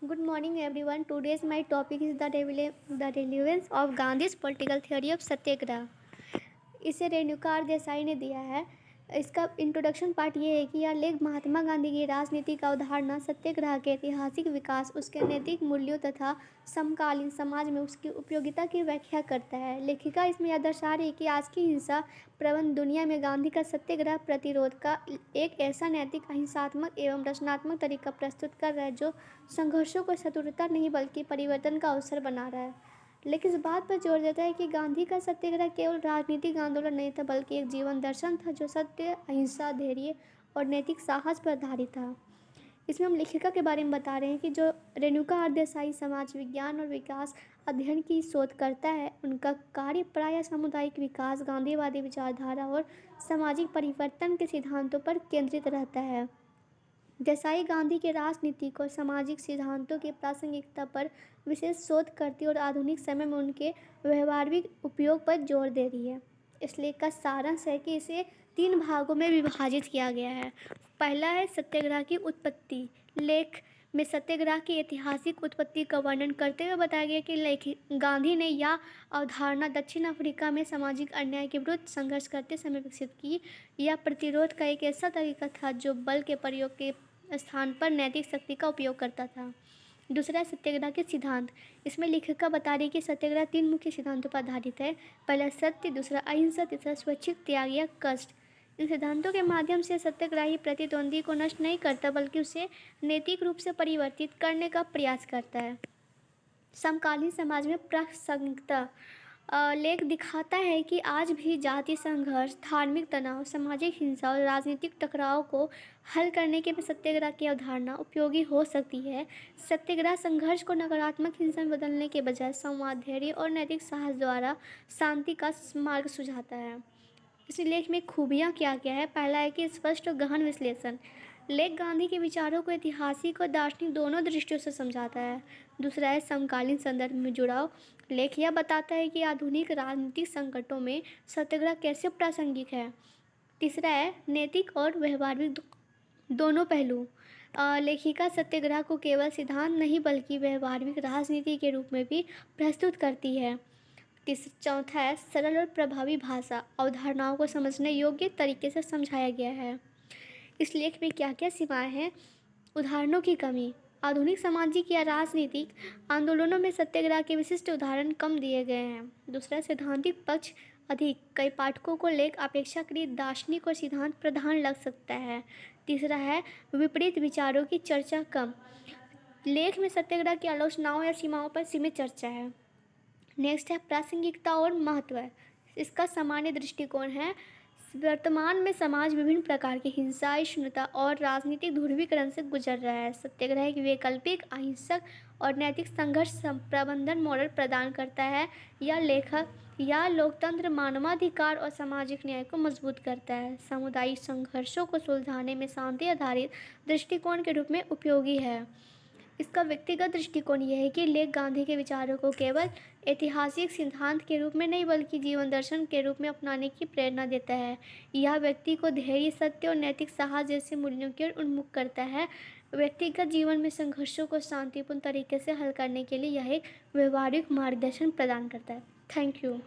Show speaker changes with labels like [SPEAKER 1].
[SPEAKER 1] Good morning, everyone. Today's my topic is the relevance of Gandhi's political theory of सत्याग्रह. इसे रेणुकार देसाई ने दिया है. इसका इंट्रोडक्शन पार्ट ये है कि यह लेख महात्मा गांधी की राजनीति का अवधारणा, सत्याग्रह के ऐतिहासिक विकास, उसके नैतिक मूल्यों तथा समकालीन समाज में उसकी उपयोगिता की व्याख्या करता है. लेखिका इसमें यह दर्शा रही है कि आज की हिंसा प्रवण दुनिया में गांधी का सत्याग्रह प्रतिरोध का एक ऐसा नैतिक, अहिंसात्मक एवं रचनात्मक तरीका प्रस्तुत कर रहा है जो संघर्षों को शत्रुता नहीं बल्कि परिवर्तन का अवसर बना रहा है. लेकिन इस बात पर जोर देता है कि गांधी का सत्याग्रह केवल राजनीतिक आंदोलन नहीं था बल्कि एक जीवन दर्शन था जो सत्य, अहिंसा, धैर्य और नैतिक साहस पर आधारित था. इसमें हम लेखिका के बारे में बता रहे हैं कि जो रेणुका देसाई समाज विज्ञान और विकास अध्ययन की शोध करता है, उनका कार्य प्रायः सामुदायिक विकास, गांधीवादी विचारधारा और सामाजिक परिवर्तन के सिद्धांतों पर केंद्रित रहता है. देसाई गांधी के राजनीतिक और सामाजिक सिद्धांतों की प्रासंगिकता पर विशेष शोध करती और आधुनिक समय में उनके व्यवहारिक उपयोग पर जोर दे रही है. इस लेख का सारांश है कि इसे 3 भागों में विभाजित किया गया है. पहला है सत्याग्रह की उत्पत्ति. लेख में सत्याग्रह की ऐतिहासिक उत्पत्ति का वर्णन करते हुए बताया गया कि गांधी ने यह अवधारणा दक्षिण अफ्रीका में सामाजिक अन्याय के विरुद्ध संघर्ष करते समय विकसित की. यह प्रतिरोध का एक ऐसा तरीका था जो बल के प्रयोग के स्थान पर नैतिक शक्ति का उपयोग करता था. दूसरा, सत्याग्रह के सिद्धांत. इसमें लेखिका बता रही कि सत्याग्रह 3 मुख्य सिद्धांतों पर आधारित है. पहला सत्य, दूसरा अहिंसा, तीसरा स्वैच्छिक त्याग या कष्ट. इन सिद्धांतों के माध्यम से सत्याग्रही प्रतिद्वंदी को नष्ट नहीं करता बल्कि उसे नैतिक रूप से परिवर्तित करने का प्रयास करता है. समकालीन समाज में प्रासंगिकता. लेख दिखाता है कि आज भी जातीय संघर्ष, धार्मिक तनाव, सामाजिक हिंसा और राजनीतिक टकराव को हल करने के लिए सत्याग्रह की अवधारणा उपयोगी हो सकती है. सत्याग्रह संघर्ष को नकारात्मक हिंसा में बदलने के बजाय संवाद, धैर्य और नैतिक साहस द्वारा शांति का मार्ग सुझाता है. इस लेख में खूबियाँ क्या क्या है. पहला है कि स्पष्ट और गहन विश्लेषण. लेख गांधी के विचारों को ऐतिहासिक और दार्शनिक दोनों दृष्टियों से समझाता है. दूसरा है समकालीन संदर्भ में जुड़ाव. लेख यह बताता है कि आधुनिक राजनीतिक संकटों में सत्याग्रह कैसे प्रासंगिक है. तीसरा है नैतिक और व्यवहारिक दोनों पहलू. लेखिका सत्याग्रह को केवल सिद्धांत नहीं बल्कि व्यवहारिक राजनीति के रूप में भी प्रस्तुत करती है. चौथा है सरल और प्रभावी भाषा. अवधारणाओं को समझने योग्य तरीके से समझाया गया है. इस लेख में क्या क्या सीमाएं हैं. उदाहरणों की कमी. आधुनिक सामाजिक या राजनीतिक आंदोलनों में सत्याग्रह के विशिष्ट उदाहरण कम दिए गए हैं. दूसरा, सैद्धांतिक पक्ष अधिक. कई पाठकों को लेख अपेक्षाकृत दार्शनिक और सिद्धांत प्रधान लग सकता है. तीसरा है विपरीत विचारों की चर्चा कम. लेख में सत्याग्रह की आलोचनाओं या सीमाओं पर सीमित चर्चा है. नेक्स्ट है प्रासंगिकता और महत्व. इसका सामान्य दृष्टिकोण है. वर्तमान में समाज विभिन्न प्रकार की हिंसा, सहिष्णुता और राजनीतिक ध्रुवीकरण से गुजर रहा है. सत्याग्रह एक वैकल्पिक, अहिंसक और नैतिक संघर्ष प्रबंधन मॉडल प्रदान करता है. यह लेखक या लोकतंत्र, मानवाधिकार और सामाजिक न्याय को मजबूत करता है. सामुदायिक संघर्षों को सुलझाने में शांति आधारित दृष्टिकोण के रूप में उपयोगी है. इसका व्यक्तिगत दृष्टिकोण यह है कि लेख गांधी के विचारों को केवल ऐतिहासिक सिद्धांत के रूप में नहीं बल्कि जीवन दर्शन के रूप में अपनाने की प्रेरणा देता है. यह व्यक्ति को धैर्य, सत्य और नैतिक साहस जैसे मूल्यों की ओर उन्मुख करता है. व्यक्तिगत जीवन में संघर्षों को शांतिपूर्ण तरीके से हल करने के लिए यह एक व्यवहारिक मार्गदर्शन प्रदान करता है. Thank you.